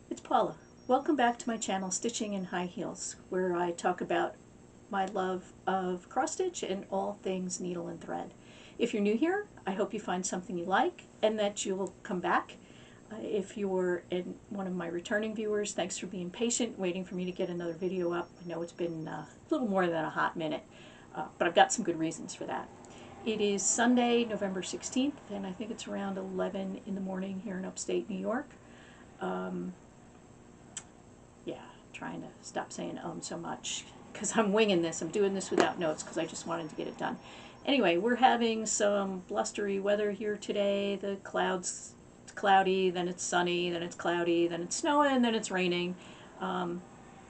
It's Paula. Welcome back to my channel, Stitching in High Heels, where I talk about my love of cross stitch and all things needle and thread. If you're new here, I hope you find something you like and that you'll come back. If you're one of my returning viewers, thanks for being patient, waiting for me to get another video up. I know it's been a little more than a hot minute, but I've got some good reasons for that. It is Sunday, November 16th, and I think it's around 11 in the morning here in upstate New York. Yeah, trying to stop saying so much because I'm winging this. I'm doing this without notes because I just wanted to get it done. Anyway, we're having some blustery weather here today. The clouds, it's cloudy, then it's sunny, then it's cloudy, then it's snowing, then it's raining.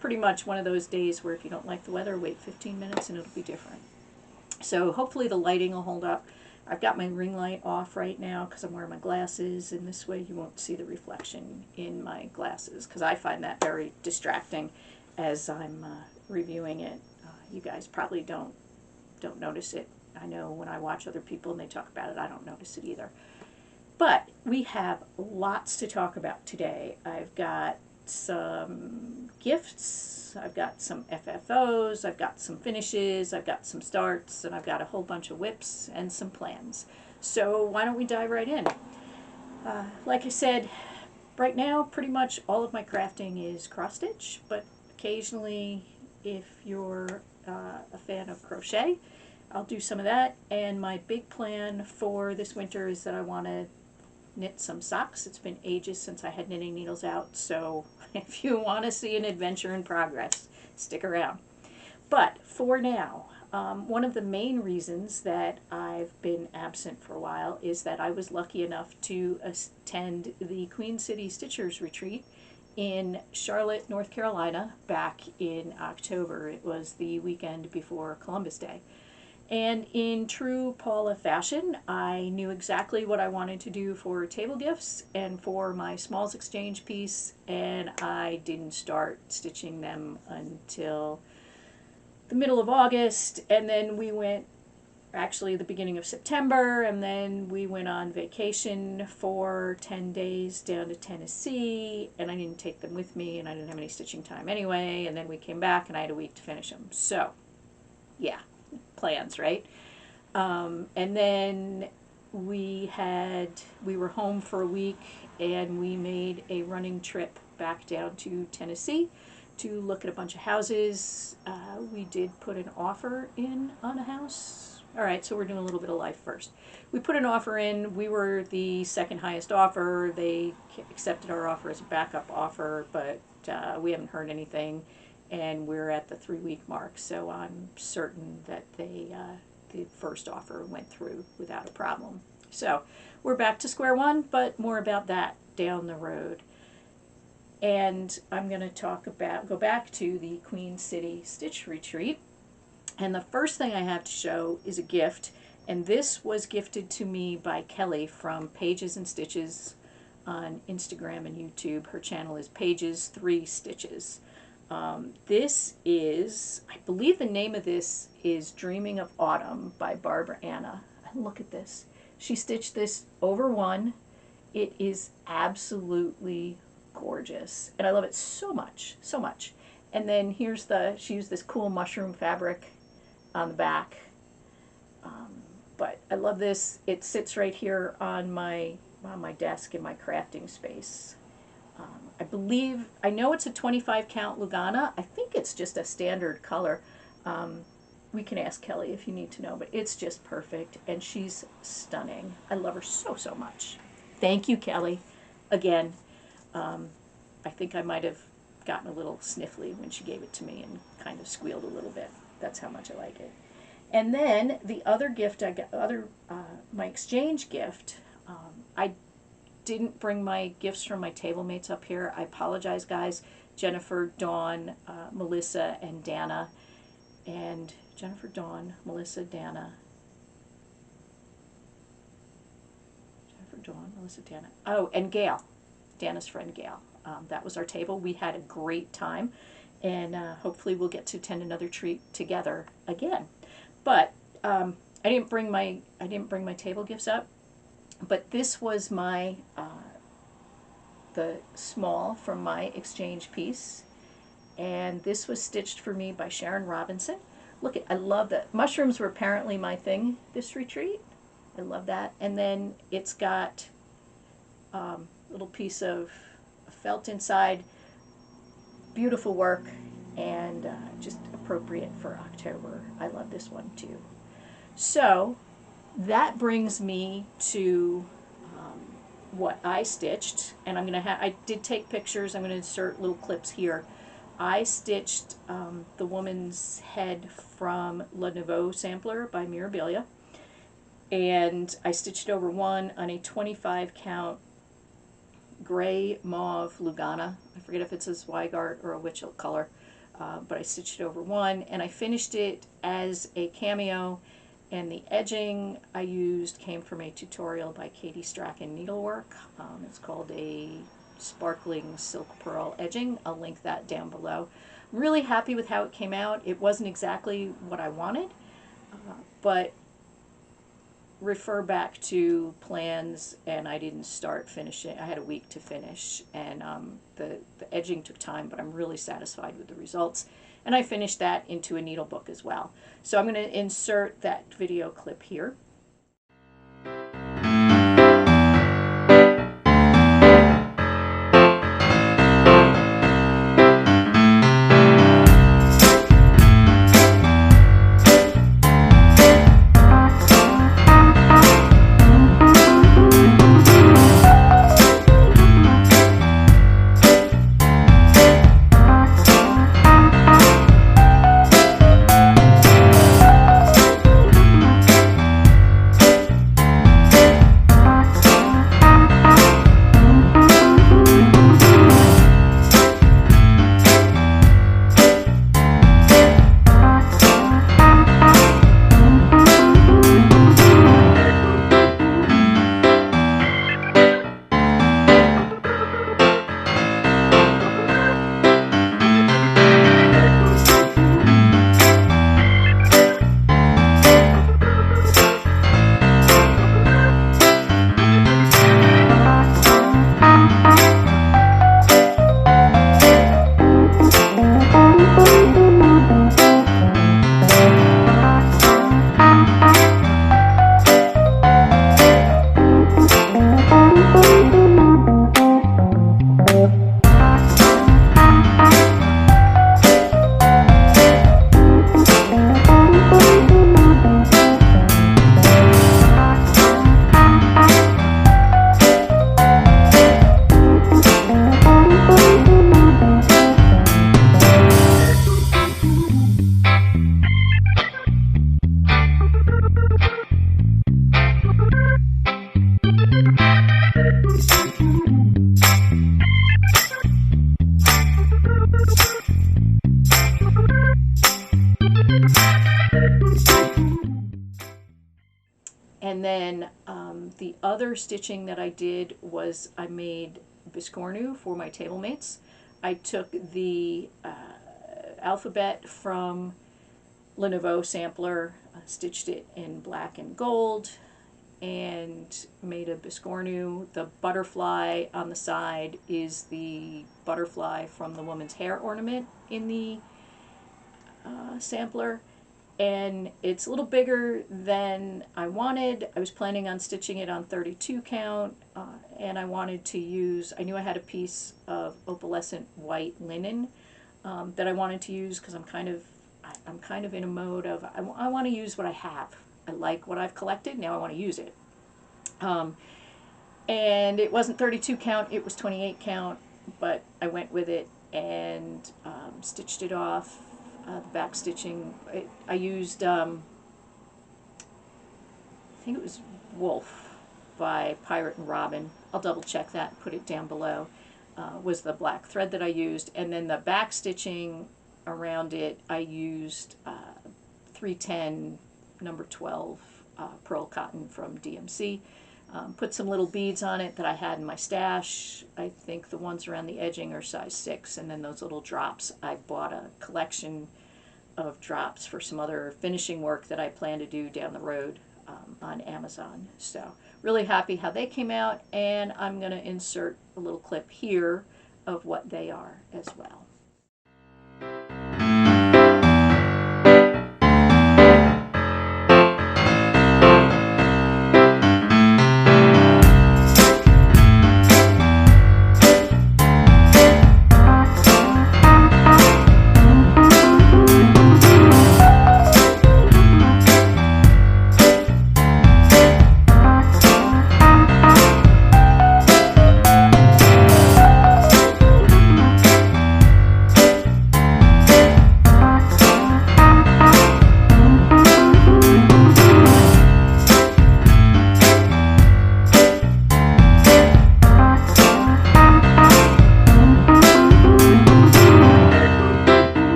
Pretty much one of those days where if you don't like the weather, wait 15 minutes and it'll be different. So hopefully the lighting will hold up. I've got my ring light off right now because I'm wearing my glasses, and this way you won't see the reflection in my glasses because I find that very distracting as I'm reviewing it. You guys probably don't notice it. I know when I watch other people and they talk about it, I don't notice it either. But we have lots to talk about today. I've got some gifts, I've got some FFOs, I've got some finishes, I've got some starts, and I've got a whole bunch of whips and some plans. So why don't we dive right in? Like I said, right now pretty much all of my crafting is cross stitch, but occasionally if you're a fan of crochet, I'll do some of that. And my big plan for this winter is that I want to knit some socks. It's been ages since I had knitting needles out, so if you want to see an adventure in progress, stick around. But for now, one of the main reasons that I've been absent for a while is that I was lucky enough to attend the Queen City Stitchers Retreat in Charlotte, North Carolina back in October. It was the weekend before Columbus Day. And in true Paula fashion, I knew exactly what I wanted to do for table gifts and for my smalls exchange piece, and I didn't start stitching them until the middle of August, and then we went, actually the beginning of September, and then we went on vacation for 10 days down to Tennessee, and I didn't take them with me, and I didn't have any stitching time anyway, and then we came back and I had a week to finish them. So, yeah. Plans, right? And then we were home for a week and we made a running trip back down to Tennessee to look at a bunch of houses. We did put an offer in on a house. All right, so we're doing a little bit of life first. We put an offer in. We were the second highest offer. They accepted our offer as a backup offer, but we haven't heard anything. And we're at the 3-week mark, so I'm certain that the first offer went through without a problem. So we're back to square one, but more about that down the road. And I'm going to go back to the Queen City Stitch Retreat. And the first thing I have to show is a gift, and this was gifted to me by Kelly from Pages and Stitches on Instagram and YouTube. Her channel is Pages 3 Stitches. This is, I believe the name of this is Dreaming of Autumn by Barbara Anna. And look at this. She stitched this over one. It is absolutely gorgeous. And I love it so much, so much. And then here's she used this cool mushroom fabric on the back. But I love this. It sits right here on my desk in my crafting space. I know it's a 25 count Lugana. I think it's just a standard color. We can ask Kelly if you need to know, but it's just perfect, and she's stunning. I love her so, so much. Thank you, Kelly. Again, I think I might have gotten a little sniffly when she gave it to me and kind of squealed a little bit. That's how much I like it. And then the other gift I got, my exchange gift, I didn't bring my gifts from my table mates up here. I apologize, guys. Jennifer, Dawn, Melissa, and Dana. And Jennifer, Dawn, Melissa, Dana. Jennifer, Dawn, Melissa, Dana. Oh, and Gail. Dana's friend Gail. That was our table. We had a great time, and hopefully we'll get to attend another treat together again. But I didn't bring my table gifts up, but this was my the small from my exchange piece, and this was stitched for me by Sharon Robinson. Look at, I love that. Mushrooms were apparently my thing this retreat. I love that. And then it's got a little piece of felt inside. Beautiful work, and just appropriate for October. I love this one too. So that brings me to what I stitched, and I'm gonna I did take pictures. I'm gonna insert little clips here. I stitched the woman's head from Le Nouveau Sampler by Mirabilia, and I stitched over one on a 25 count gray mauve Lugana. I forget if it's a Zweigart or a Witchell color, but I stitched it over one, and I finished it as a cameo, and the edging I used came from a tutorial by Katie Strachan Needlework. It's called a Sparkling Silk Pearl Edging. I'll link that down below. I'm really happy with how it came out. It wasn't exactly what I wanted, but refer back to plans, and I didn't start finishing. I had a week to finish, and the edging took time, but I'm really satisfied with the results. And I finished that into a needle book as well. So I'm going to insert that video clip here. And then the other stitching that I did was I made biscornu for my table mates. I took the alphabet from Le Nouveau Sampler, stitched it in black and gold, and made a biscornu. The butterfly on the side is the butterfly from the woman's hair ornament in the sampler, and it's a little bigger than I wanted. I was planning on stitching it on 32 count, and I wanted to use, I knew I had a piece of opalescent white linen that I wanted to use, because I'm kind of in a mode of I want to use what I have. I like what I've collected, now I want to use it. And it wasn't 32 count, it was 28 count, but I went with it and stitched it off. The back stitching, I used, I think it was Wolf by Pirate and Robin. I'll double check that and put it down below. Was the black thread that I used, and then the back stitching around it I used 310 number 12 pearl cotton from DMC. Put some little beads on it that I had in my stash. I think the ones around the edging are size 6, and then those little drops, I bought a collection of drops for some other finishing work that I plan to do down the road on Amazon. So really happy how they came out, and I'm going to insert a little clip here of what they are as well.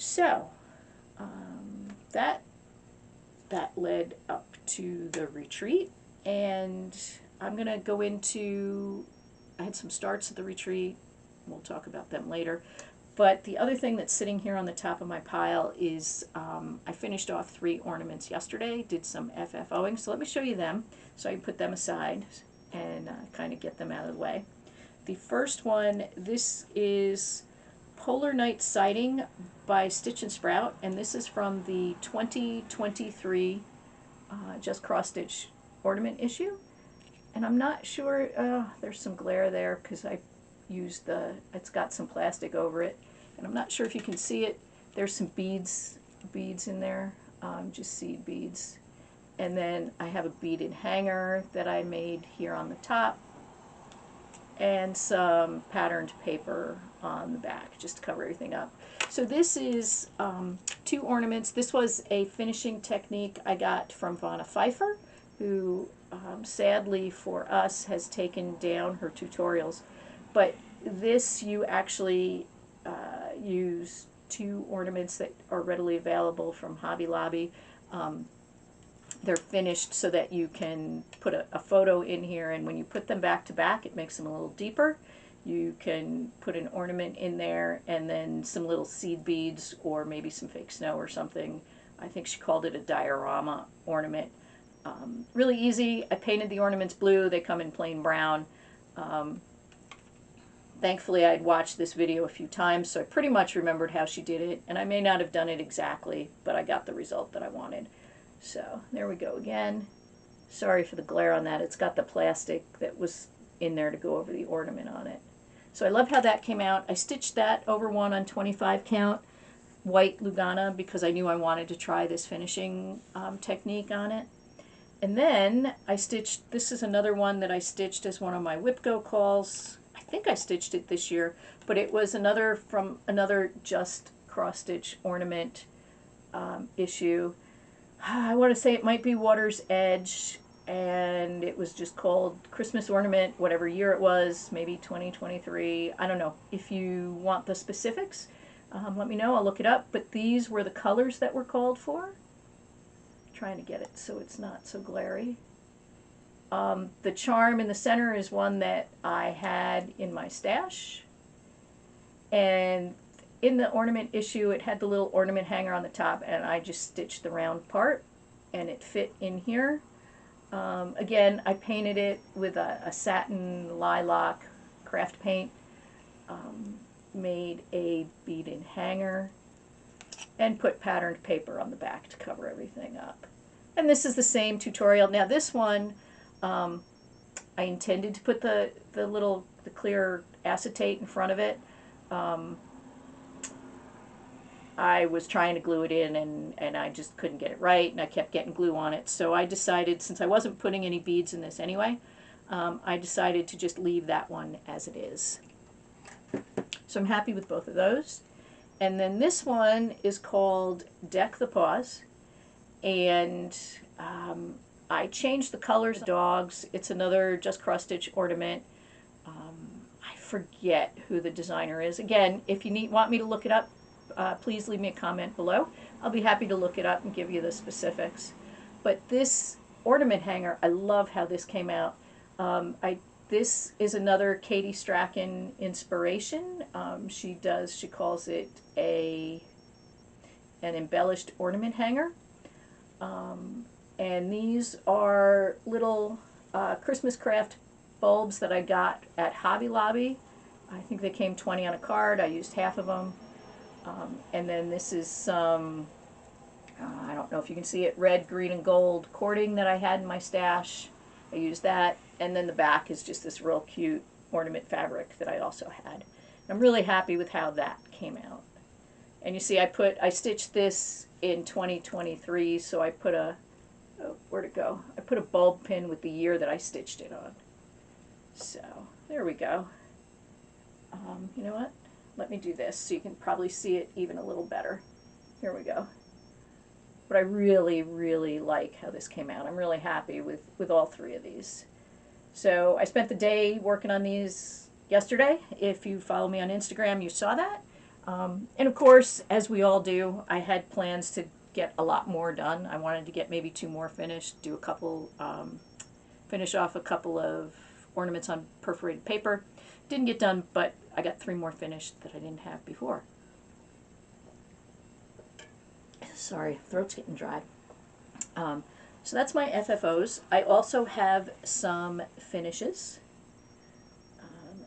So that led up to the retreat, and I'm gonna go into, I had some starts at the retreat, we'll talk about them later, but the other thing that's sitting here on the top of my pile is I finished off 3 ornaments yesterday, did some FFOing, so let me show you them so I can put them aside and kind of get them out of the way. The first one, this is Polar Night Sighting by Stitch and Sprout, and this is from the 2023 Just Cross Stitch ornament issue. And I'm not sure, there's some glare there because I used it's got some plastic over it, and I'm not sure if you can see it. There's some beads in there, just seed beads. And then I have a beaded hanger that I made here on the top, and some patterned paper on the back just to cover everything up. So this is 2 ornaments. This was a finishing technique I got from Vonna Pfeiffer, who sadly for us has taken down her tutorials. But this, you actually use 2 ornaments that are readily available from Hobby Lobby. They're finished so that you can put a photo in here, and when you put them back to back, it makes them a little deeper. You can put an ornament in there and then some little seed beads or maybe some fake snow or something. I think she called it a diorama ornament. Really easy. I painted the ornaments blue. They come in plain brown. Thankfully, I'd watched this video a few times, so I pretty much remembered how she did it, and I may not have done it exactly, but I got the result that I wanted. So there we go again. Sorry for the glare on that. It's got the plastic that was in there to go over the ornament on it. So I love how that came out. I stitched that over one on 25 count white Lugana because I knew I wanted to try this finishing technique on it. And then I stitched, this is another one that I stitched as one of my Whip Go calls. I think I stitched it this year, but it was another from another Just cross-stitch ornament issue. I want to say it might be Water's Edge, and it was just called Christmas Ornament, whatever year it was, maybe 2023. I don't know. If you want the specifics, let me know. I'll look it up. But these were the colors that were called for. Trying to get it so it's not so glary. The charm in the center is one that I had in my stash. And in the ornament issue, it had the little ornament hanger on the top, and I just stitched the round part, and it fit in here. Again, I painted it with a satin lilac craft paint, made a bead-in hanger, and put patterned paper on the back to cover everything up. And this is the same tutorial. Now this one, I intended to put the clear acetate in front of it. I was trying to glue it in, and I just couldn't get it right, and I kept getting glue on it. So I decided, since I wasn't putting any beads in this anyway, I decided to just leave that one as it is. So I'm happy with both of those. And then this one is called Deck the Paws, and I changed the colors of the dogs. It's another just cross-stitch ornament. I forget who the designer is. Again, if you want me to look it up, please leave me a comment below. I'll be happy to look it up and give you the specifics. But this ornament hanger, I love how this came out. This is another Katie Strachan inspiration. She calls it an embellished ornament hanger. And these are little Christmas craft bulbs that I got at Hobby Lobby. I think they came 20 on a card. I used half of them. And then this is some, I don't know if you can see it, red, green, and gold cording that I had in my stash. I used that. And then the back is just this real cute ornament fabric that I also had. I'm really happy with how that came out. And you see I stitched this in 2023, so I put a, where'd it go? I put a bulb pin with the year that I stitched it on. So there we go. You know what? Let me do this so you can probably see it even a little better. Here we go. But I really, really like how this came out. I'm really happy with all three of these. So I spent the day working on these yesterday. If you follow me on Instagram, you saw that. And of course, as we all do, I had plans to get a lot more done. I wanted to get maybe 2 more finished, do a couple, finish off a couple of ornaments on perforated paper. Didn't get done, but I got 3 more finished that I didn't have before. Sorry, throat's getting dry. So that's my FFOs. I also have some finishes,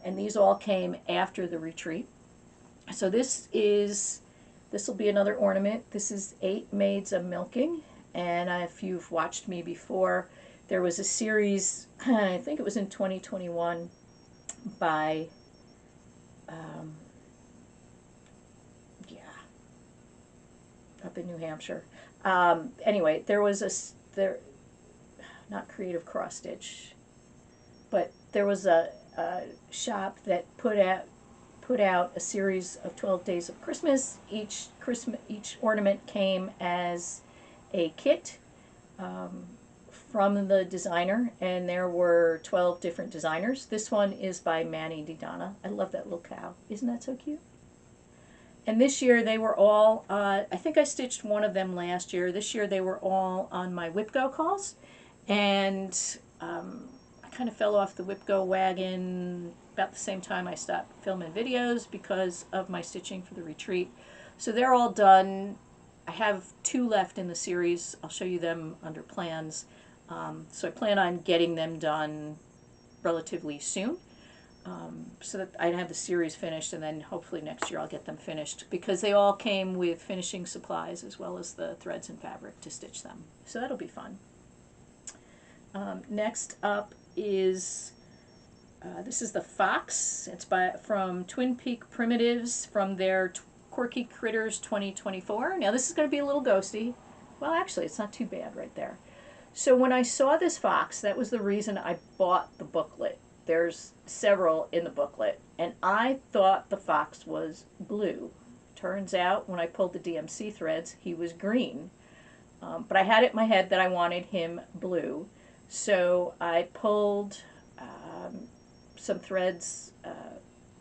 and these all came after the retreat. So this will be another ornament. This is 8 Maids of Milking, and if you've watched me before, there was a series, I think it was in 2021, by up in New Hampshire. Anyway, there was not Creative Cross Stitch, but there was a shop that put out a series of 12 Days of Christmas. Each ornament came as a kit from the designer, and there were 12 different designers. This one is by Manny DiDonna. I love that little cow. Isn't that so cute? And this year they were all, I think I stitched one of them last year. This year they were all on my WhipGo calls. And I kind of fell off the WhipGo wagon about the same time I stopped filming videos because of my stitching for the retreat. So they're all done. I have 2 left in the series. I'll show you them under plans. So I plan on getting them done relatively soon. So that I'd have the series finished, and then hopefully next year I'll get them finished, because they all came with finishing supplies as well as the threads and fabric to stitch them. So that'll be fun. Next up is, this is the Fox. It's from Twin Peak Primitives from their Quirky Critters 2024. Now this is going to be a little ghosty. Well, actually, it's not too bad right there. So when I saw this fox, that was the reason I bought the booklet. There's several in the booklet, and I thought the fox was blue. Turns out when I pulled the DMC threads, he was green. But I had it in my head that I wanted him blue. So I pulled some threads,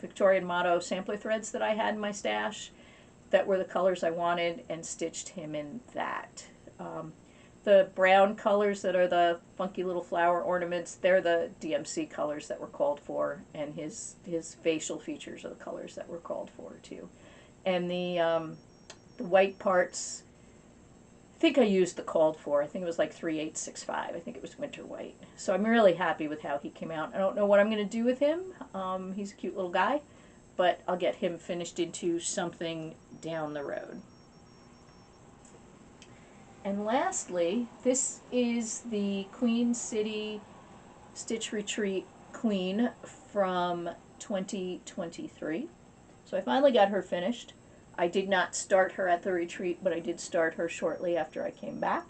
Victorian Motto sampler threads that I had in my stash that were the colors I wanted, and stitched him in that. The brown colors that are the funky little flower ornaments, they're the DMC colors that were called for, and his facial features are the colors that were called for too. And the white parts, I think I used the called for. I think it was like 3865. I think it was winter white. So I'm really happy with how he came out. I don't know what I'm going to do with him. He's a cute little guy, but I'll get him finished into something down the road. And lastly, this is the Queen City Stitch Retreat Queen from 2023. So I finally got her finished. I did not start her at the retreat, but I did start her shortly after I came back.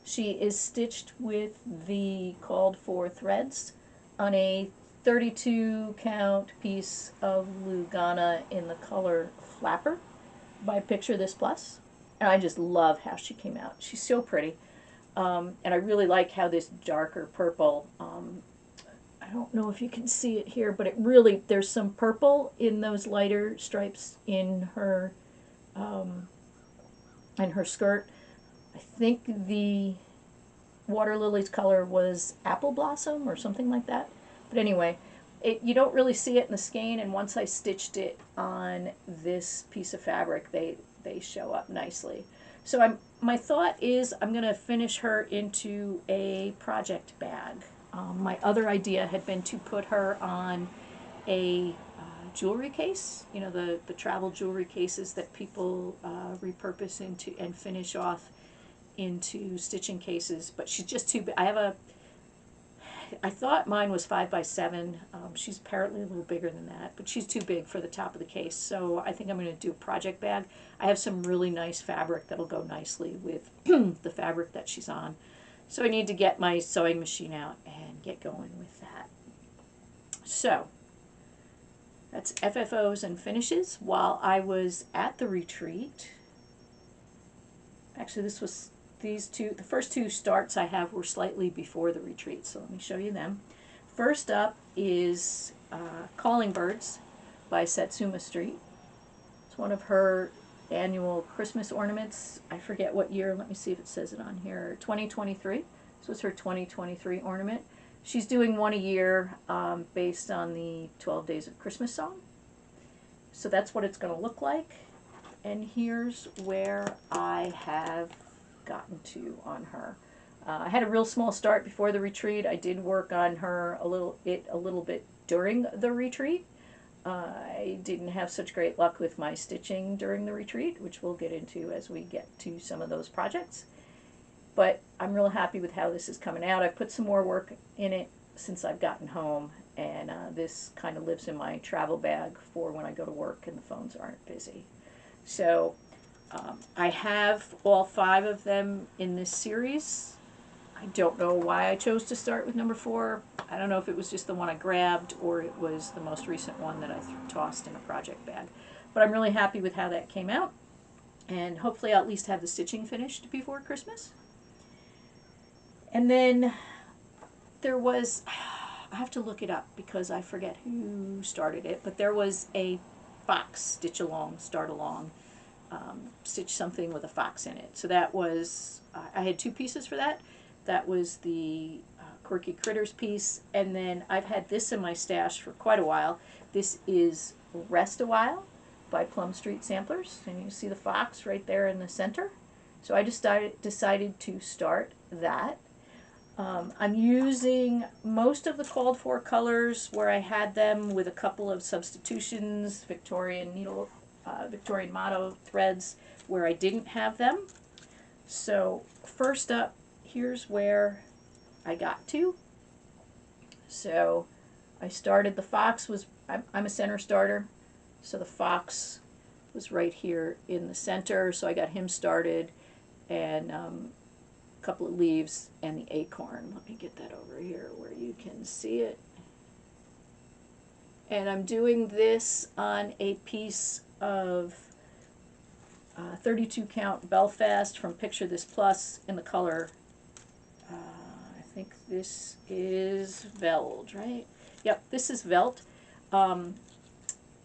She is stitched with the called for threads on a 32 count piece of Lugana in the color Flapper by Picture This Plus. And I just love how she came out. She's so pretty. And I really like how this darker purple, I don't know if you can see it here, but it really, there's some purple in those lighter stripes in her skirt. I think the Water Lily's color was Apple Blossom or something like that. But anyway, you don't really see it in the skein, and once I stitched it on this piece of fabric, they show up nicely. So my thought is I'm going to finish her into a project bag. My other idea had been to put her on a jewelry case, you know, the travel jewelry cases that people repurpose into and finish off into stitching cases, but she's just too big. I thought mine was 5 by 7. She's apparently a little bigger than that, but she's too big for the top of the case. So I think I'm going to do a project bag. I have some really nice fabric that'll go nicely with the fabric that she's on. So I need to get my sewing machine out and get going with that. So that's FFOs and finishes. While I was at the retreat, actually the first two starts I have were slightly before the retreat, so let me show you them. First up is Calling Birds by Satsuma Street. It's one of her annual Christmas ornaments. I forget what year, let me see if it says it on here, 2023. So it's her 2023 ornament. She's doing one a year based on the 12 Days of Christmas song. So that's what it's going to look like. And here's where I have gotten to on her. I had a real small start before the retreat. I did work on her a little bit during the retreat. I didn't have such great luck with my stitching during the retreat, which we'll get into as we get to some of those projects. But I'm real happy with how this is coming out. I've put some more work in it since I've gotten home, and this kind of lives in my travel bag for when I go to work and the phones aren't busy. So I have all 5 of them in this series. I don't know why I chose to start with number 4. I don't know if it was just the one I grabbed or it was the most recent one that I tossed in a project bag. But I'm really happy with how that came out. And hopefully I'll at least have the stitching finished before Christmas. And then there was, I have to look it up because I forget who started it, but there was a fox stitch along, start along. Stitch something with a fox in it. So that was, I had 2 pieces for that. That was the Quirky Critters piece, and then I've had this in my stash for quite a while. This is Rest a While by Plum Street Samplers, and you see the fox right there in the center. So I just decided to start that. I'm using most of the called for colors where I had them with a couple of substitutions, Victorian Motto threads where I didn't have them. So first up, here's where I got to. So I started, the fox was, I'm a center starter, so the fox was right here in the center, so I got him started, and a couple of leaves and the acorn. Let me get that over here where you can see it. And I'm doing this on a piece of 32 count Belfast from Picture This Plus in the color, I think this is Veld, right? Yep, this is Veld.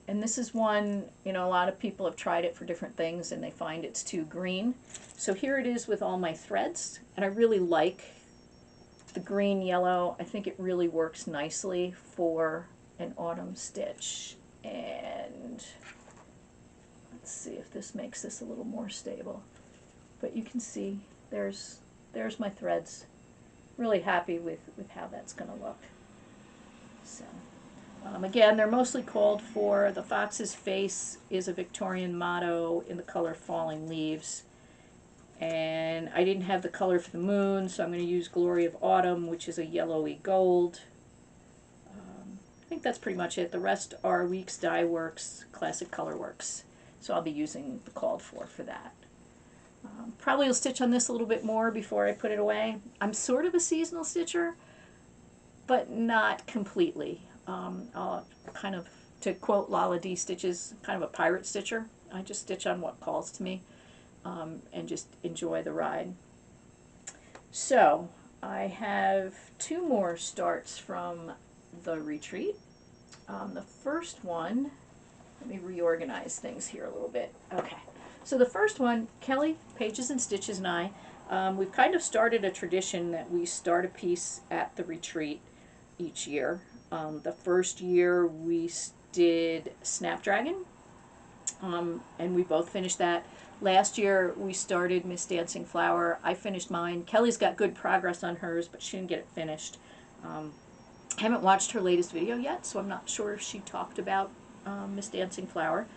And this is one, you know, a lot of people have tried it for different things and they find it's too green. So here it is with all my threads, and I really like the green yellow. I think it really works nicely for an autumn stitch. And let's see if this makes this a little more stable. But you can see there's my threads. Really happy with how that's going to look. So. Again, they're mostly called for. The Fox's Face is a Victorian motto in the color Falling Leaves. And I didn't have the color for the moon, so I'm going to use Glory of Autumn, which is a yellowy gold. I think that's pretty much it. The rest are Weeks Dye Works, Classic Color Works. So I'll be using the called for that. Probably will stitch on this a little bit more before I put it away. I'm sort of a seasonal stitcher, but not completely. I'll kind of, to quote Lala D Stitches, kind of a pirate stitcher. I just stitch on what calls to me and just enjoy the ride. So I have 2 more starts from the retreat. The first one, let me reorganize things here a little bit. Okay, so the first one, Kelly, Pages and Stitches and I, we've kind of started a tradition that we start a piece at the retreat each year. The first year we did Snapdragon, and we both finished that. Last year we started Miss Dancing Flower. I finished mine. Kelly's got good progress on hers, but she didn't get it finished. I haven't watched her latest video yet, so I'm not sure if she talked about Miss Dancing Flower.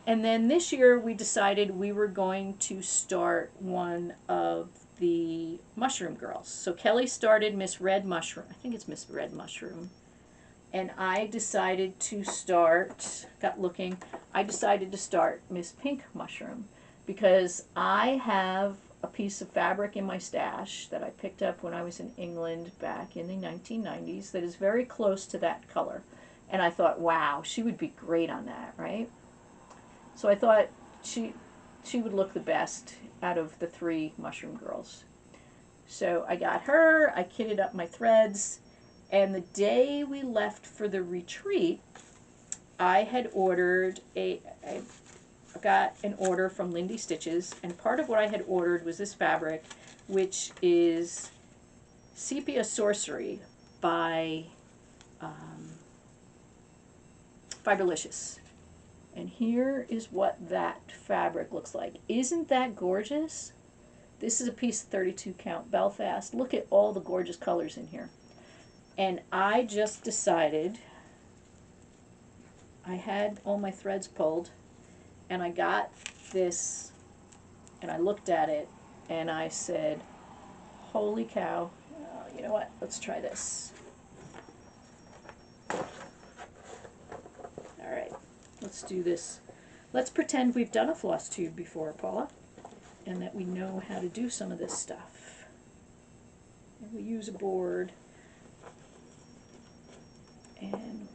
And then this year we decided we were going to start one of the Mushroom Girls. So Kelly started Miss Red Mushroom. I think it's Miss Red Mushroom. And I decided to start, I decided to start Miss Pink Mushroom because I have a piece of fabric in my stash that I picked up when I was in England back in the 1990s that is very close to that color. And I thought, wow, she would be great on that, right? So I thought she would look the best out of the 3 Mushroom Girls. So I got her, I kitted up my threads, and the day we left for the retreat, I had ordered I got an order from Lindy Stitches, and part of what I had ordered was this fabric, which is Sepia Sorcery by Fiberlicious. And here is what that fabric looks like. Isn't that gorgeous? This is a piece of 32 count Belfast. Look at all the gorgeous colors in here. And I just decided, I had all my threads pulled, and I got this, and I looked at it, and I said, holy cow, you know what, let's try this. Alright, let's do this. Let's pretend we've done a floss tube before, Paula, and that we know how to do some of this stuff. And we use a board. And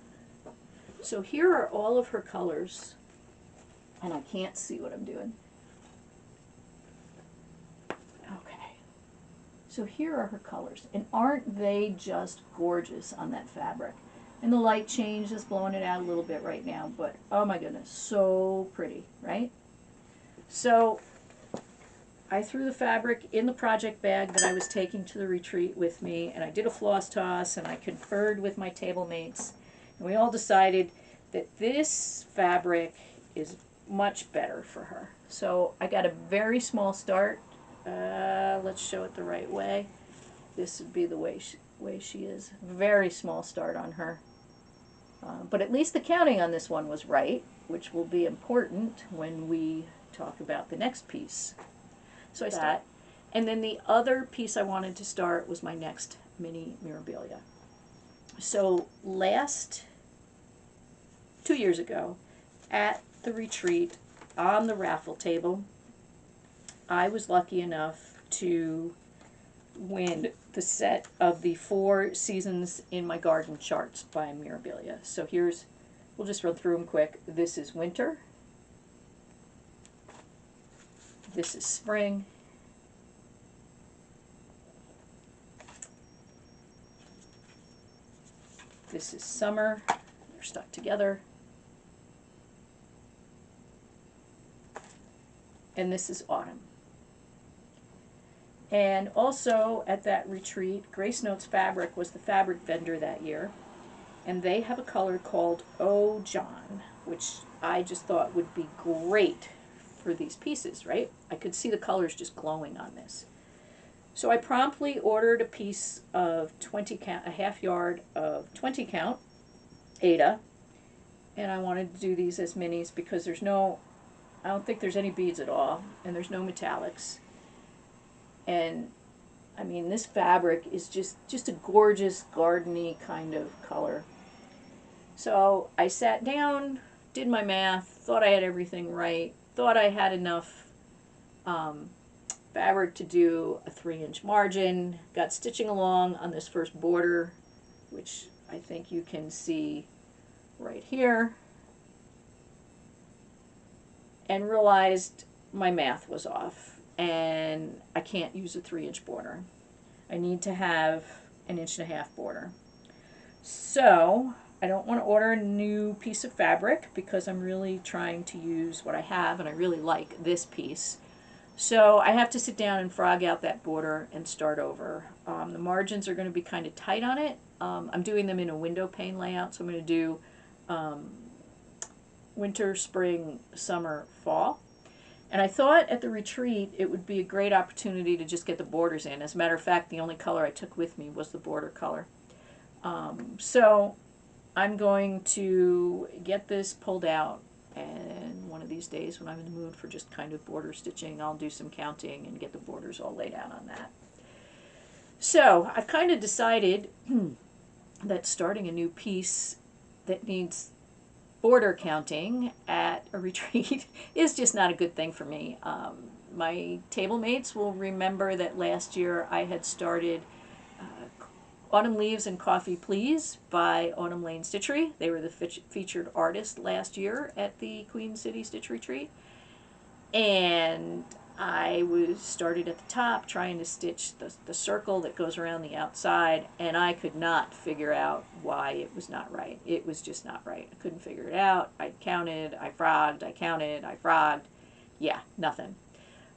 so here are all of her colors, and I can't see what I'm doing. Okay, so here are her colors, and aren't they just gorgeous on that fabric? And the light change is blowing it out a little bit right now, but oh my goodness, so pretty, right? So I threw the fabric in the project bag that I was taking to the retreat with me, and I did a floss toss, and I conferred with my table mates, and we all decided that this fabric is much better for her. So I got a very small start. Let's show it the right way. This would be the way she is. Very small start on her. But at least the counting on this one was right, which will be important when we talk about the next piece. So I start. And then the other piece I wanted to start was my next mini Mirabilia. So 2 years ago, at the retreat, on the raffle table, I was lucky enough to win the set of the 4 Seasons in My Garden charts by Mirabilia. So we'll just run through them quick. This is winter. This is spring. This is summer. They're stuck together. And this is autumn. And also at that retreat, Grace Notes Fabric was the fabric vendor that year. And they have a color called Oh John, which I just thought would be great for these pieces, right? I could see the colors just glowing on this. So I promptly ordered a piece of 20 count, a half yard of 20 count Aida. And I wanted to do these as minis because there's no, I don't think there's any beads at all, and there's no metallics. And I mean, this fabric is just a gorgeous gardeny kind of color. So I sat down, did my math, thought I had everything right, thought I had enough fabric to do a 3-inch margin, got stitching along on this first border, which I think you can see right here, and realized my math was off and I can't use a 3-inch border. I need to have an 1.5-inch border. So I don't want to order a new piece of fabric because I'm really trying to use what I have, and I really like this piece. So I have to sit down and frog out that border and start over. The margins are going to be kind of tight on it. I'm doing them in a window pane layout, so I'm going to do winter, spring, summer, fall. And I thought at the retreat it would be a great opportunity to just get the borders in. As a matter of fact, the only color I took with me was the border color. So I'm going to get this pulled out, and one of these days when I'm in the mood for just kind of border stitching, I'll do some counting and get the borders all laid out on that. So I've kind of decided that starting a new piece that needs border counting at a retreat is just not a good thing for me. My table mates will remember that last year I had started Autumn Leaves and Coffee Please by Autumn Lane Stitchery. They were the featured artist last year at the Queen City Stitch Retreat. And I started at the top trying to stitch the circle that goes around the outside, and I could not figure out why it was not right. It was just not right. I couldn't figure it out. I counted, I frogged, I counted, I frogged. Yeah, nothing.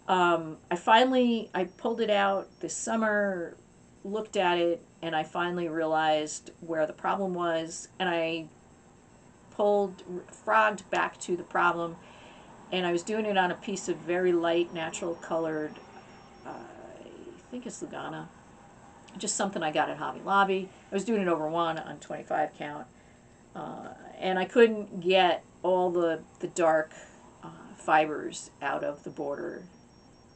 I pulled it out this summer, looked at it, and I finally realized where the problem was, and I frogged back to the problem, and I was doing it on a piece of very light, natural colored, I think it's Lugana, just something I got at Hobby Lobby. I was doing it over 1 on 25 count, and I couldn't get all the dark fibers out of the border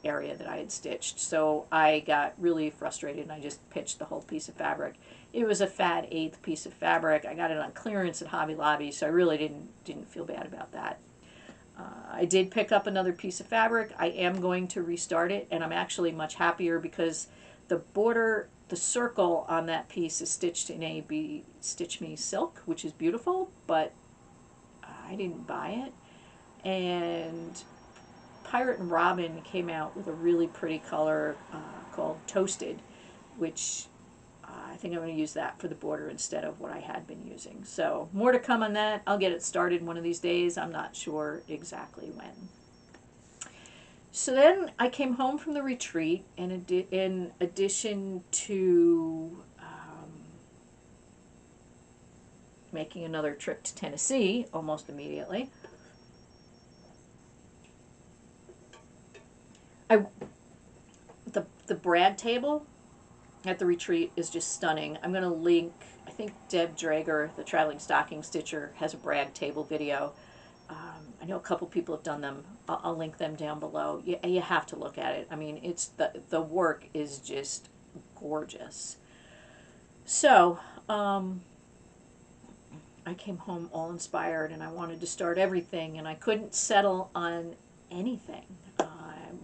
area that I had stitched. So I got really frustrated and I just pitched the whole piece of fabric. It was a fat 1/8 piece of fabric. I got it on clearance at Hobby Lobby, so I really didn't feel bad about that. I did pick up another piece of fabric. I am going to restart it, and I'm actually much happier because the border, the circle on that piece is stitched in a Stitch Me silk, which is beautiful, but I didn't buy it. And Pirate and Robin came out with a really pretty color called Toasted, which I think I'm going to use that for the border instead of what I had been using. So more to come on that. I'll get it started one of these days. I'm not sure exactly when. So then I came home from the retreat, and in addition to making another trip to Tennessee almost immediately, the brad table at the retreat is just stunning. I'm going to link, I think Deb Drager, the traveling stocking stitcher, has a brad table video. I know a couple people have done them. I'll link them down below. You have to look at it. I mean, it's the work is just gorgeous. So I came home all inspired, and I wanted to start everything, and I couldn't settle on anything. I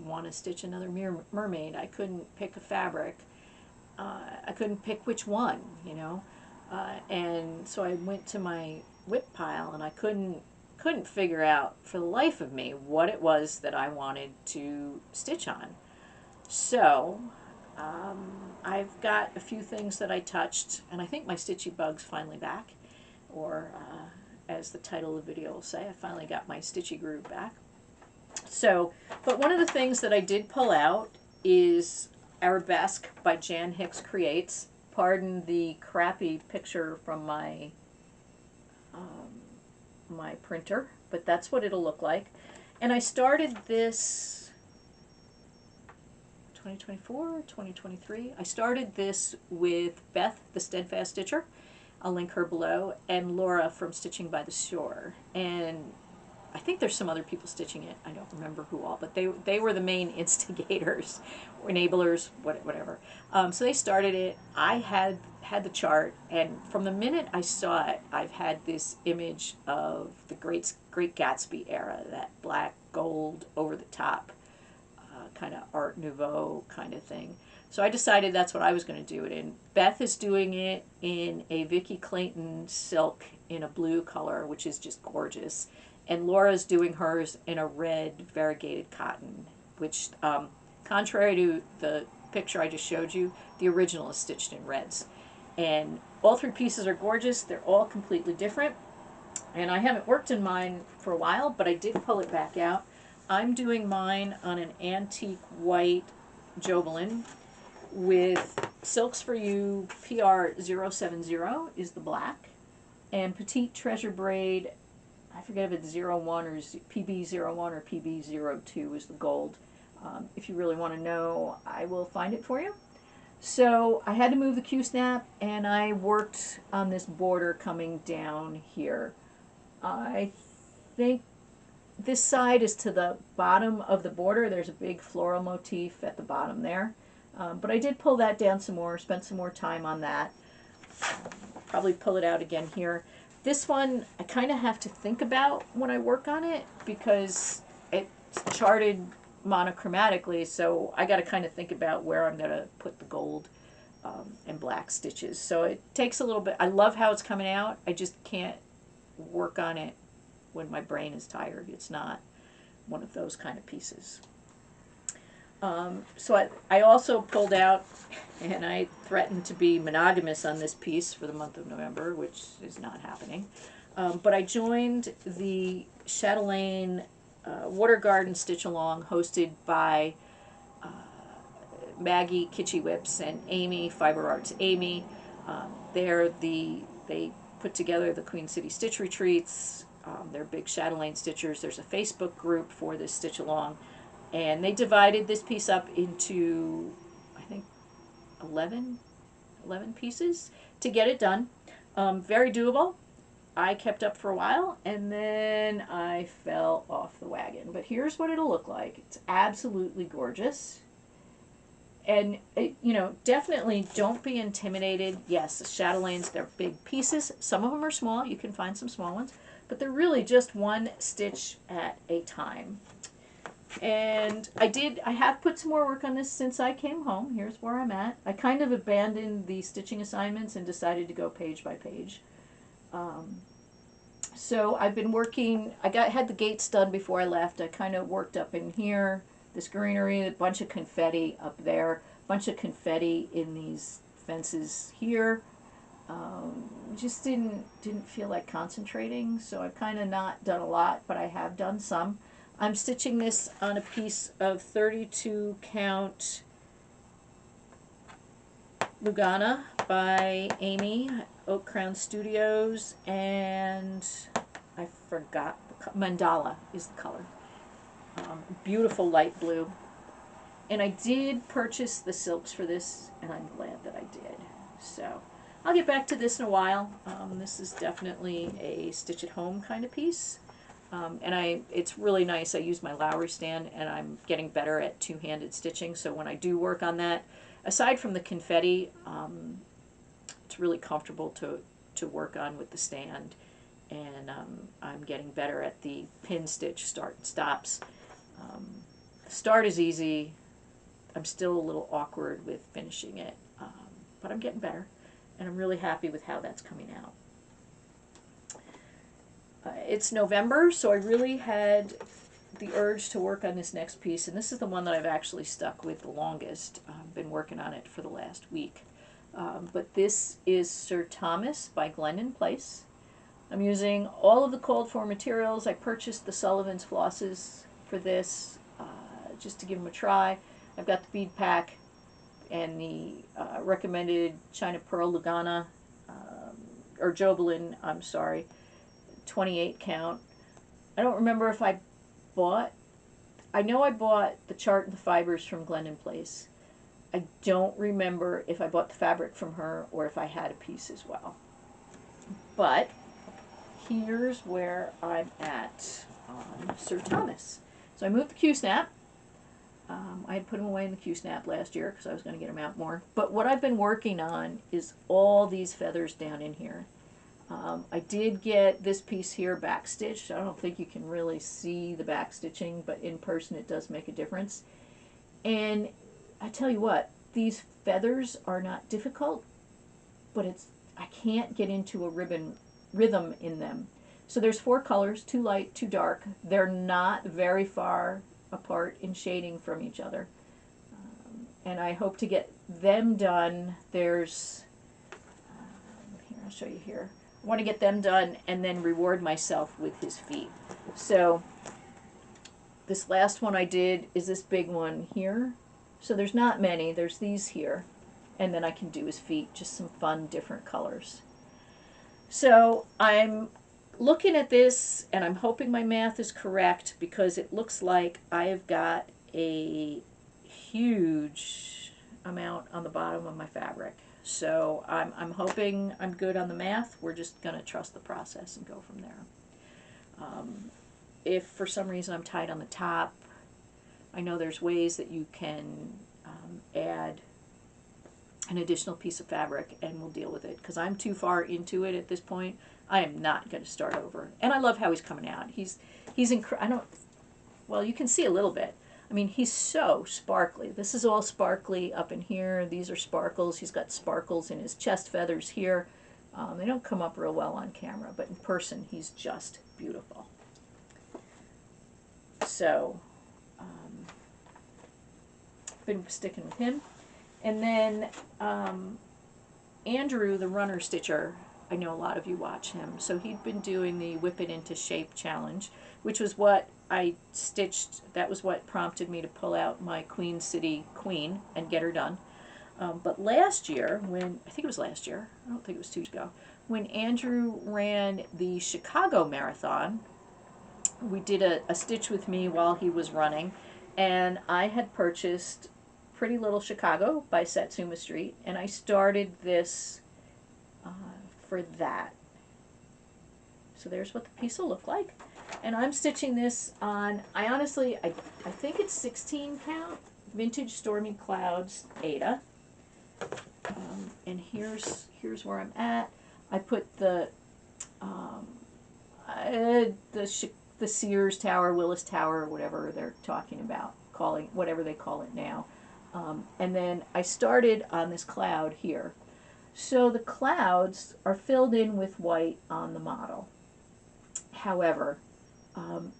want to stitch another mermaid. I couldn't pick a fabric. I couldn't pick which one, you know. And so I went to my whip pile, and I couldn't couldn't figure out for the life of me what it was that I wanted to stitch on. So I've got a few things that I touched, and I think my Stitchy bug's finally back, or as the title of the video will say, I finally got my Stitchy groove back. So, but one of the things that I did pull out is Arabesque by Jan Hicks Creates. Pardon the crappy picture from my my printer, but that's what it'll look like. And I started this 2024, 2023. I started this with Beth, the Steadfast Stitcher. I'll link her below, and Laura from Stitching by the Shore. And I think there's some other people stitching it. I don't remember who all, but they were the main instigators, or enablers, whatever. So they started it. I had the chart, and from the minute I saw it, I've had this image of the Great Gatsby era, that black, gold, over the top, kind of Art Nouveau kind of thing. So I decided that's what I was going to do it in. Beth is doing it in a Vicki Clayton silk in a blue color, which is just gorgeous. And Laura's doing hers in a red variegated cotton, which, contrary to the picture I just showed you, the original is stitched in reds. And all three pieces are gorgeous. They're all completely different. And I haven't worked in mine for a while, but I did pull it back out. I'm doing mine on an antique white Jobelin with Silks for You PR070 is the black, and Petite Treasure Braid, I forget if it's 01 or PB01 or PB02 is the gold. If you really want to know, I will find it for you. So I had to move the Q-snap, and I worked on this border coming down here. I think this side is to the bottom of the border. There's a big floral motif at the bottom there. But I did pull that down some more, spent some more time on that. Probably pull it out again here. This one, I kind of have to think about when I work on it because it's charted monochromatically, so I got to kind of think about where I'm going to put the gold and black stitches. So it takes a little bit. I love how it's coming out. I just can't work on it when my brain is tired. It's not one of those kind of pieces. So I also pulled out, and I threatened to be monogamous on this piece for the month of November, which is not happening. But I joined the Chatelaine Water Garden Stitch Along hosted by Maggie Kitschy Whips and Amy, Fiber Arts Amy. They put together the Queen City Stitch Retreats. They're big Chatelaine stitchers. There's a Facebook group for this Stitch Along. And they divided this piece up into, I think, 11 pieces to get it done. Very doable. I kept up for a while, and then I fell off the wagon. But here's what it'll look like. It's absolutely gorgeous. And, definitely don't be intimidated. Yes, the Chatelaines, they're big pieces. Some of them are small. You can find some small ones. But they're really just one stitch at a time. And I have put some more work on this since I came home. Here's where I'm at. I kind of abandoned the stitching assignments and decided to go page by page. So I've been working, had the gates done before I left. I kind of worked up in here, this greenery, a bunch of confetti up there, a bunch of confetti in these fences here. Just didn't feel like concentrating, so I've kind of not done a lot, but I have done some. I'm stitching this on a piece of 32 count Lugana by Amy, Oak Crown Studios, and I forgot, Mandala is the color. Beautiful light blue. And I did purchase the silks for this, and I'm glad that I did. So I'll get back to this in a while. This is definitely a stitch at home kind of piece. And it's really nice. I use my Lowry stand, and I'm getting better at two-handed stitching. So when I do work on that, aside from the confetti, it's really comfortable to work on with the stand. And I'm getting better at the pin stitch start and stops. The start is easy. I'm still a little awkward with finishing it, but I'm getting better, and I'm really happy with how that's coming out. It's November, so I really had the urge to work on this next piece, and this is the one that I've actually stuck with the longest. I've been working on it for the last week. But this is Sir Thomas by Glendon Place. I'm using all of the called for materials. I purchased the Sullivan's flosses for this just to give them a try. I've got the bead pack and the recommended China Pearl Lugana, or Jobelin, I'm sorry, 28 count. I don't remember if I know I bought the chart and the fibers from Glendon Place. I don't remember if I bought the fabric from her or if I had a piece as well. But here's where I'm at on Sir Thomas. So I moved the Q-snap. I had put them away in the Q-snap last year because I was going to get them out more. But what I've been working on is all these feathers down in here. I did get this piece here backstitched. I don't think you can really see the backstitching, but in person it does make a difference. And I tell you what, these feathers are not difficult, but I can't get into a rhythm in them. So there's 4 colors, 2 light, 2 dark. They're not very far apart in shading from each other. And I hope to get them done. There's, here, I'll show you here. I want to get them done and then reward myself with his feet. So this last one I did is this big one here. So there's not many. There's these here. And then I can do his feet, just some fun different colors. So I'm looking at this and I'm hoping my math is correct because it looks like I have got a huge amount on the bottom of my fabric. So I'm hoping I'm good on the math. We're just going to trust the process and go from there. If for some reason I'm tight on the top, I know there's ways that you can add an additional piece of fabric and we'll deal with it because I'm too far into it at this point. I am not going to start over. And I love how he's coming out. He's well, you can see a little bit. I mean, he's so sparkly. This is all sparkly up in here. These are sparkles. He's got sparkles in his chest feathers here. They don't come up real well on camera, but in person, he's just beautiful. So, been sticking with him. And then Andrew, the runner stitcher, I know a lot of you watch him. So he'd been doing the Whip It Into Shape challenge, which was what I stitched. That was what prompted me to pull out my Queen City Queen and get her done. But last year, I think it was last year, I don't think it was 2 years ago, when Andrew ran the Chicago Marathon, we did a stitch with me while he was running, and I had purchased Pretty Little Chicago by Satsuma Street, and I started this for that. So there's what the piece will look like. And I'm stitching this on, I think it's 16 count Vintage Stormy Clouds Ada. And here's where I'm at. I put the Sears Tower, Willis Tower, whatever they're talking about, whatever they call it now. And then I started on this cloud here. So the clouds are filled in with white on the model. However,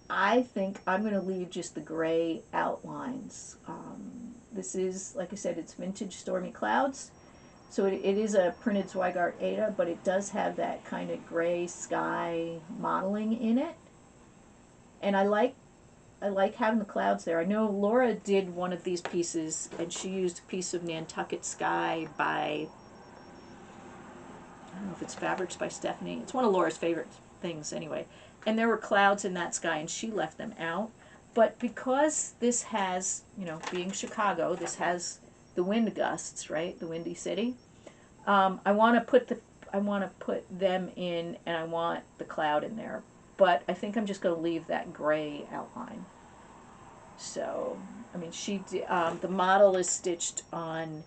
I think I'm going to leave just the gray outlines. This is, like I said, it's Vintage Stormy Clouds. So it is a printed Zweigart Ada, but it does have that kind of gray sky modeling in it. And I like having the clouds there. I know Laura did one of these pieces, and she used a piece of Nantucket Sky by, I don't know if it's Fabrics by Stephanie. It's one of Laura's favorite things anyway. And there were clouds in that sky, and she left them out. But because this has, being Chicago, this has the wind gusts, right? The Windy City. I want to put them in, and I want the cloud in there. But I think I'm just going to leave that gray outline. So, I mean, the model is stitched on,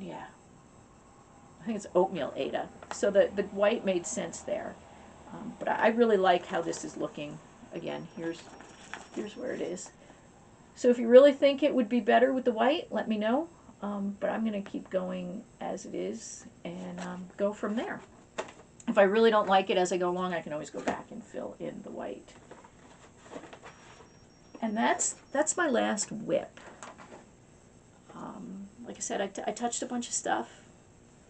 I think it's Oatmeal Ada. So the white made sense there. But I really like how this is looking. Again, here's where it is. So if you really think it would be better with the white, let me know. But I'm going to keep going as it is and go from there. If I really don't like it as I go along, I can always go back and fill in the white. And that's my last WIP. Like I said, I touched a bunch of stuff.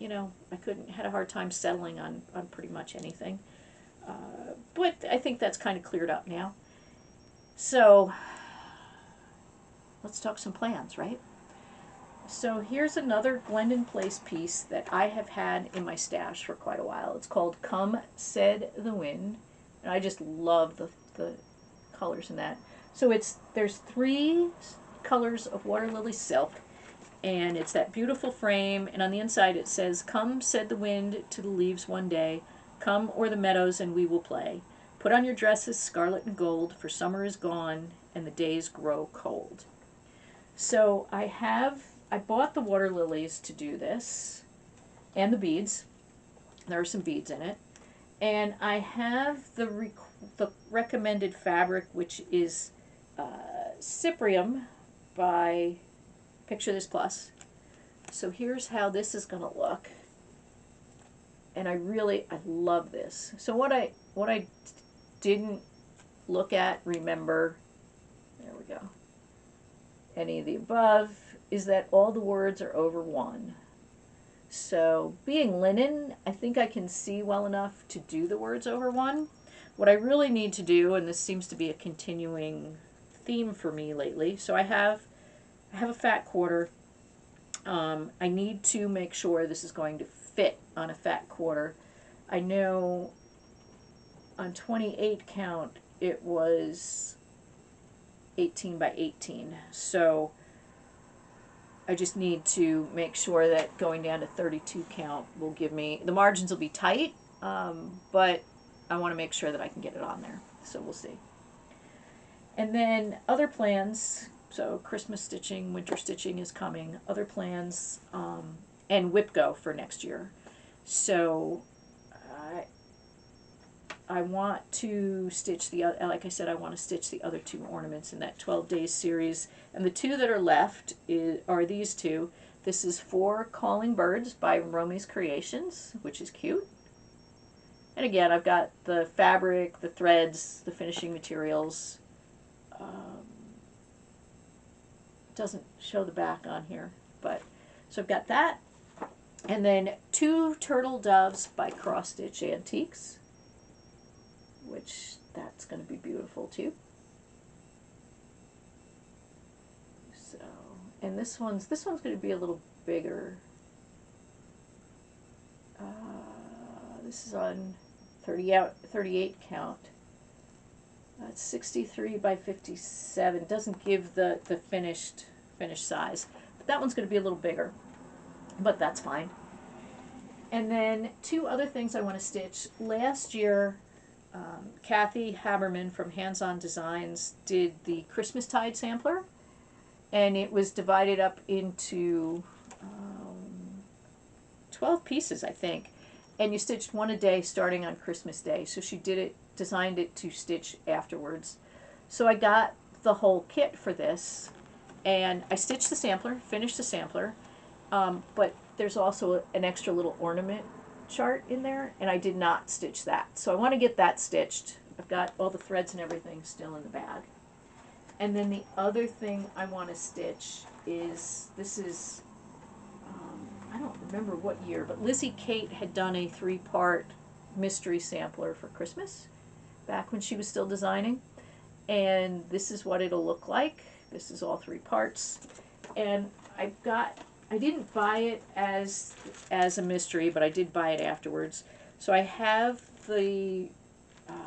You know, I had a hard time settling on pretty much anything. But I think that's kind of cleared up now. So let's talk some plans, right? So here's another Glendon Place piece that I have had in my stash for quite a while. It's called Come Said the Wind. And I just love the colors in that. So there's 3 colors of water lily silk, and it's that beautiful frame, and on the inside it says, "Come, said the wind to the leaves one day, come o'er the meadows and we will play. Put on your dresses scarlet and gold, for summer is gone and the days grow cold." So I bought the water lilies to do this, and the beads. There are some beads in it. And I have the recommended fabric, which is Cyprium by Picture This Plus. So here's how this is going to look. And I love this. So what I didn't look at, remember, there we go, any of the above, is that all the words are over 1. So being linen, I think I can see well enough to do the words over 1. What I really need to do, and this seems to be a continuing theme for me lately, so I have a fat quarter. I need to make sure this is going to fit on a fat quarter. I know on 28 count it was 18 by 18, so I just need to make sure that going down to 32 count will give me, the margins will be tight, but I want to make sure that I can get it on there, so we'll see. And then other plans, so Christmas stitching, winter stitching is coming, other plans, and WIP Go for next year. So I want to stitch like I said, I want to stitch the other 2 ornaments in that 12 days series. And the 2 that are left are these 2. This is 4 Calling Birds by Romy's Creations, which is cute. And again, I've got the fabric, the threads, the finishing materials. Doesn't show the back on here, but so I've got that. And then 2 Turtle Doves by Cross Stitch Antiques, which that's going to be beautiful too. So, and this one's going to be a little bigger. This is on 38 count. It's 63 by 57. It doesn't give the finished size, but that one's going to be a little bigger, but that's fine. And then 2 other things I want to stitch. Last year, Kathy Haberman from Hands On Designs did the Christmastide sampler, and it was divided up into 12 pieces, I think, and you stitched 1 a day starting on Christmas Day. So she designed it to stitch afterwards. So I got the whole kit for this, and I stitched the sampler, finished the sampler, but there's also an extra little ornament chart in there, and I did not stitch that. So I want to get that stitched. I've got all the threads and everything still in the bag. And then the other thing I want to stitch is, this is, I don't remember what year, but Lizzie Kate had done a 3-part mystery sampler for Christmas back when she was still designing, and this is what it'll look like. This is all 3 parts, and I didn't buy it as a mystery, but I did buy it afterwards. So I have the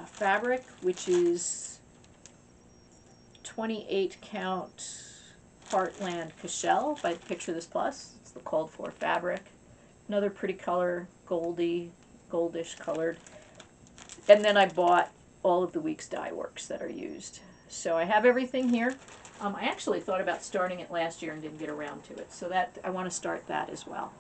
fabric, which is 28 count Heartland Cashel by Picture This Plus. It's the called for fabric. Another pretty color, goldish colored. And then I bought all of the Weeks dye works that are used. So I have everything here. I actually thought about starting it last year and didn't get around to it. So that I want to start that as well.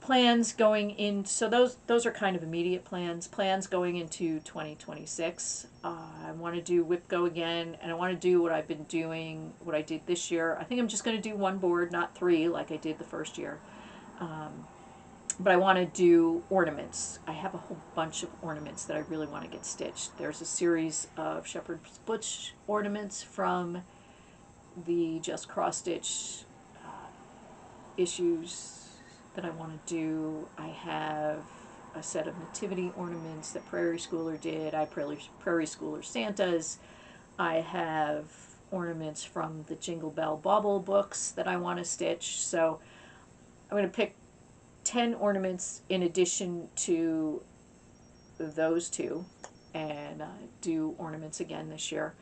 Plans going in, so those are kind of immediate plans. Plans going into 2026. I want to do WIP Go again, and I want to do what I've been doing, what I did this year. I think I'm just going to do 1 board, not 3 like I did the first year. but I want to do ornaments. I have a whole bunch of ornaments that I really want to get stitched. There's a series of shepherd's bush ornaments from the Just Cross Stitch issues that I want to do. I have a set of nativity ornaments that Prairie Schooler did. I have Prairie Schooler Santas. I have ornaments from the Jingle Bell Bauble books that I want to stitch. So I'm going to pick 10 ornaments in addition to those two, and do ornaments again this year.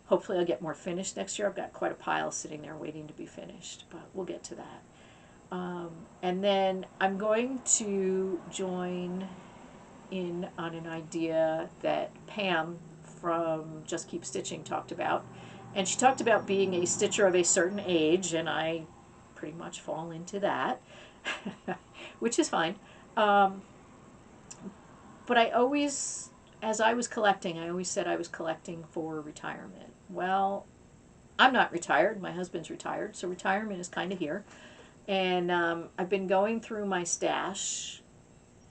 Hopefully I'll get more finished next year. I've got quite a pile sitting there waiting to be finished, but we'll get to that. And then I'm going to join in on an idea that Pam from Just Keep Stitching talked about. And she talked about being a stitcher of a certain age, and I pretty much fall into that, which is fine. But I always, as I was collecting, I always said I was collecting for retirement. Well, I'm not retired. My husband's retired, so retirement is kind of here. And I've been going through my stash,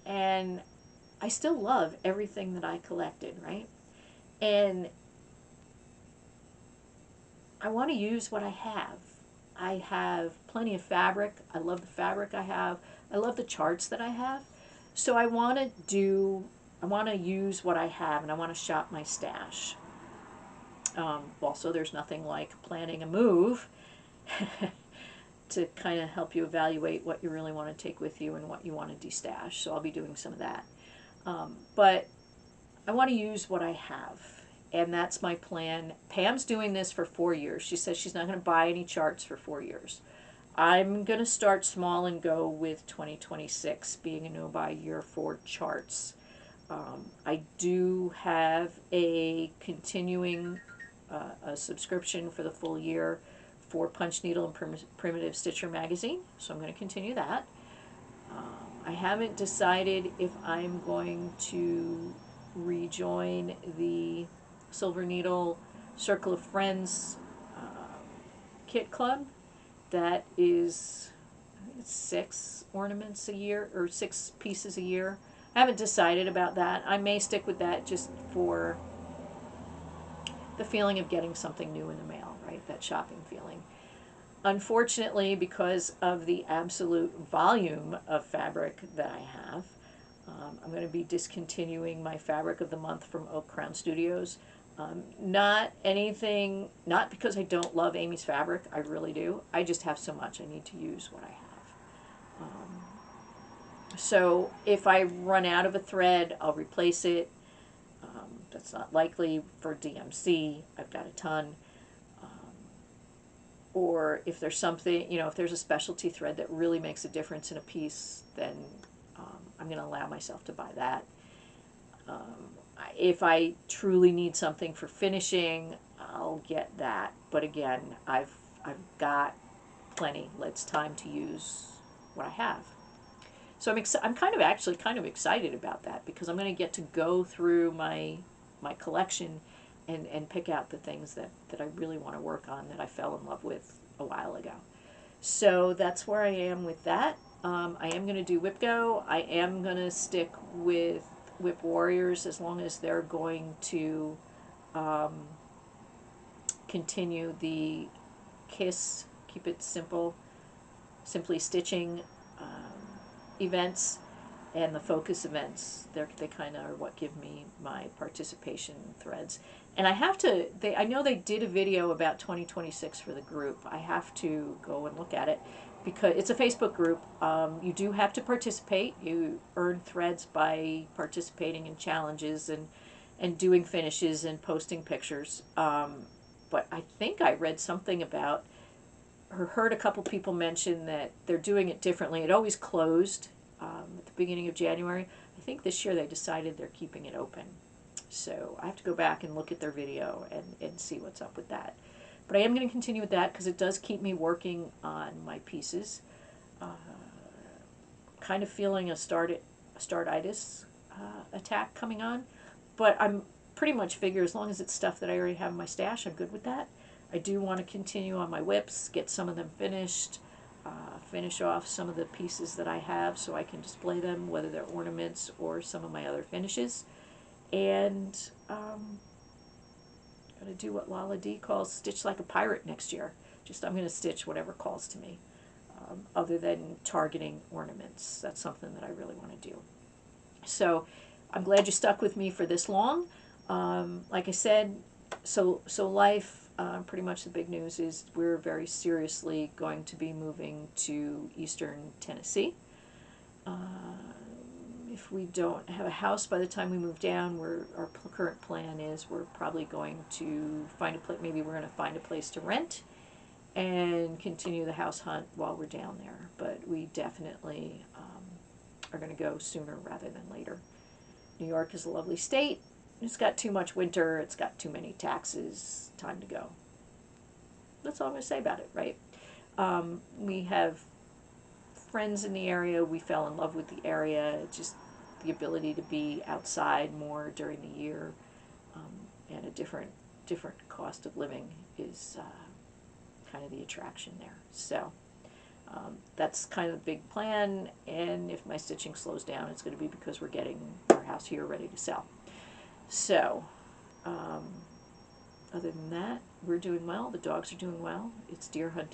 and I still love everything that I collected, right? And I want to use what I have. I have plenty of fabric. I love the fabric I have. I love the charts that I have. So I want to use what I have, and I want to shop my stash. Also, there's nothing like planning a move to kind of help you evaluate what you really want to take with you and what you want to destash. So I'll be doing some of that. But I want to use what I have, and that's my plan. Pam's doing this for 4 years. She says she's not going to buy any charts for 4 years. I'm going to start small and go with 2026 being a no-buy year for charts. I do have a continuing a subscription for the full year for Punch Needle and Primitive Stitcher magazine, so I'm going to continue that. I haven't decided if I'm going to rejoin the Silver Needle Circle of Friends kit club. That is, I think it's 6 ornaments a year, or 6 pieces a year. I haven't decided about that. I may stick with that just for the feeling of getting something new in the mail, right? That shopping feeling. Unfortunately, because of the absolute volume of fabric that I have, I'm going to be discontinuing my Fabric of the Month from Oak Crown Studios. Not because I don't love Amy's fabric, I really do. I just have so much, I need to use what I have. So if I run out of a thread, I'll replace it. That's not likely for DMC. I've got a ton. Or if there's something, if there's a specialty thread that really makes a difference in a piece, then I'm going to allow myself to buy that. If I truly need something for finishing, I'll get that. But again, I've got plenty. It's time to use what I have. So I'm kind of excited about that, because I'm going to get to go through my collection and pick out the things that I really want to work on, that I fell in love with a while ago. So that's where I am with that. I am going to do Whip Go. I am going to stick with Whip Warriors as long as they're going to continue the KISS, Keep It Simple, Simply Stitching events, and the focus events. They kind of are what give me my participation threads. And I know they did a video about 2026 for the group. I have to go and look at it, because it's a Facebook group. You do have to participate. You earn threads by participating in challenges and doing finishes and posting pictures. But I think I read something about, or heard a couple people mention that they're doing it differently. It always closed at the beginning of January. I think this year they decided they're keeping it open. So I have to go back and look at their video and see what's up with that. But I am going to continue with that, because it does keep me working on my pieces. Kind of feeling a startitis attack coming on. But I'm pretty much figure as long as it's stuff that I already have in my stash, I'm good with that. I do want to continue on my whips, get some of them finished. finish off some of the pieces that I have so I can display them, whether they're ornaments or some of my other finishes. And I'm going to do what Lala D calls stitch like a pirate next year. Just I'm going to stitch whatever calls to me, other than targeting ornaments. That's something that I really want to do. So I'm glad you stuck with me for this long. Like I said, so life, pretty much the big news is we're very seriously going to be moving to eastern Tennessee. If we don't have a house by the time we move down, our current plan is we're probably going to find a place. Maybe we're going to find a place to rent and continue the house hunt while we're down there. But we definitely are going to go sooner rather than later. New York is a lovely state. It's got too much winter. It's got too many taxes. Time to go. That's all I'm going to say about it, right? We have friends in the area. We fell in love with the area. Just the ability to be outside more during the year, and a different cost of living is kind of the attraction there. So that's kind of the big plan, and if my stitching slows down, it's going to be because we're getting our house here ready to sell. So other than that, we're doing well. The dogs are doing well. It's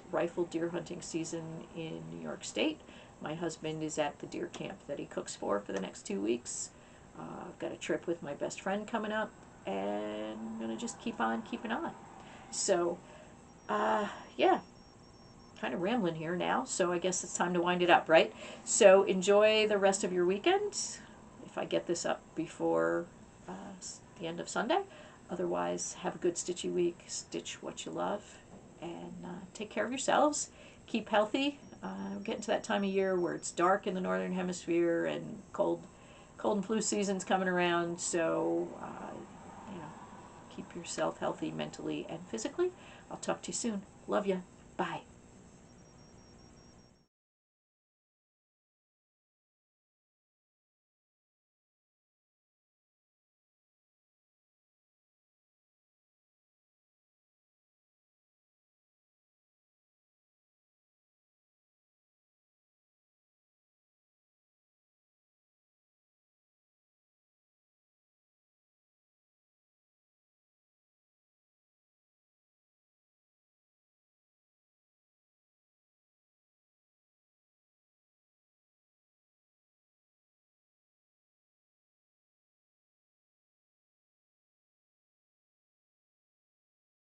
rifle deer hunting season in New York State. My husband is at the deer camp that he cooks for the next 2 weeks. I've got a trip with my best friend coming up, and I'm going to just keep on keeping on. So, yeah, kind of rambling here now, so I guess it's time to wind it up, right? So enjoy the rest of your weekend, if I get this up before the end of Sunday. Otherwise, have a good stitchy week, stitch what you love, and take care of yourselves. Keep healthy. We're getting to that time of year where it's dark in the northern hemisphere and cold and flu season's coming around, so keep yourself healthy mentally and physically. I'll talk to you soon. Love ya. Bye.